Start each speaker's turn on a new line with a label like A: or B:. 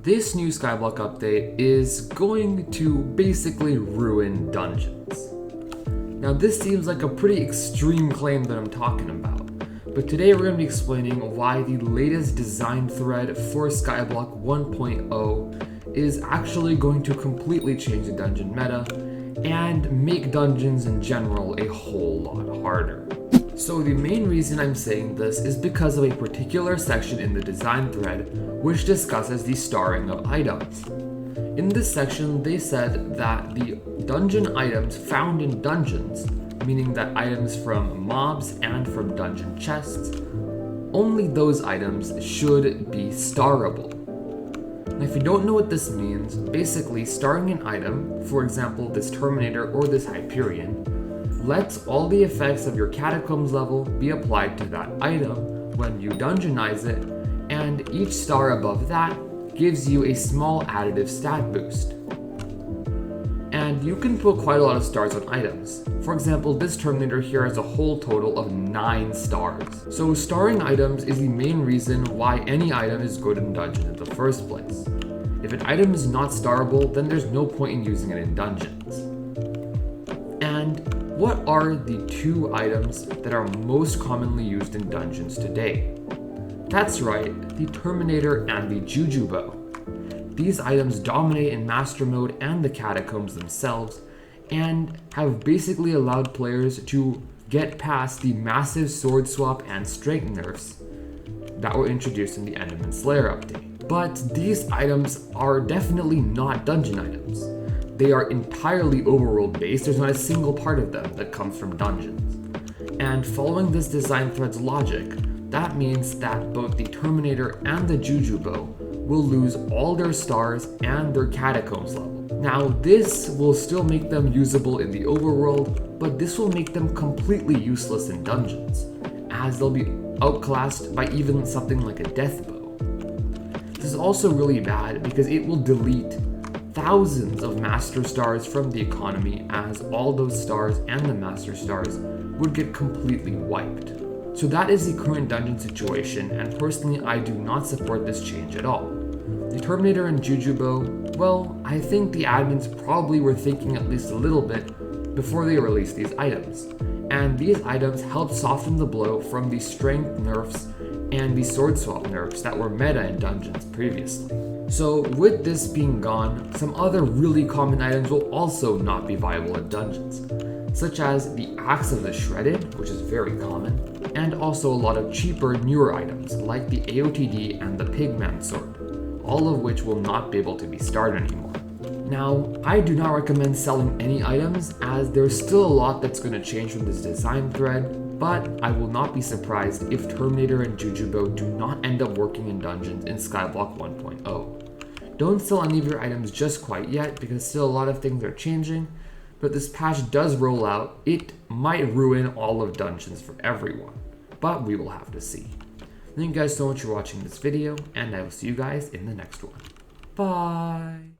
A: This new Skyblock update is going to basically ruin dungeons. Now this seems like a pretty extreme claim that I'm talking about, but today we're going to be explaining why the latest design thread for Skyblock 1.0 is actually going to completely change the dungeon meta and make dungeons in general a whole lot harder. So the main reason I'm saying this is because of a particular section in the design thread which discusses the starring of items. In this section, they said that the dungeon items found in dungeons, meaning that items from mobs and from dungeon chests, only those items should be starrable. Now if you don't know what this means, basically starring an item, for example this Terminator or this Hyperion, lets all the effects of your Catacombs level be applied to that item when you dungeonize it, and each star above that gives you a small additive stat boost. And you can put quite a lot of stars on items. For example, this Terminator here has a whole total of 9 stars. So starring items is the main reason why any item is good in dungeon in the first place. If an item is not starrable, then there's no point in using it in dungeons. And what are the 2 items that are most commonly used in dungeons today? That's right, the Terminator and the Juju Bow. These items dominate in Master Mode and the Catacombs themselves, and have basically allowed players to get past the massive sword swap and strength nerfs that were introduced in the Enderman Slayer update. But these items are definitely not dungeon items. They are entirely overworld based. There's not a single part of them that comes from dungeons. And following this design thread's logic, that means that both the Terminator and the Juju Bow will lose all their stars and their Catacombs level. Now this will still make them usable in the overworld, but this will make them completely useless in dungeons, as they'll be outclassed by even something like a Death Bow. This is also really bad because it will delete thousands of Master Stars from the economy, as all those stars and the Master Stars would get completely wiped. So that is the current dungeon situation, and personally I do not support this change at all. The Terminator and Juju Bow, well, I think the admins probably were thinking at least a little bit before they released these items, and these items help soften the blow from the strength nerfs and the sword swap nerfs that were meta in dungeons previously. So with this being gone, some other really common items will also not be viable in dungeons, such as the Axe of the Shredded, which is very common, and also a lot of cheaper, newer items like the AOTD and the Pigman Sword, all of which will not be able to be starred anymore. Now, I do not recommend selling any items, as there's still a lot that's going to change from this design thread, but I will not be surprised if Terminator and Juju Bow do not end up working in dungeons in Skyblock 1.0. Don't sell any of your items just quite yet, because still a lot of things are changing, but this patch does roll out. It might ruin all of dungeons for everyone, but we will have to see. Thank you guys so much for watching this video, and I will see you guys in the next one. Bye!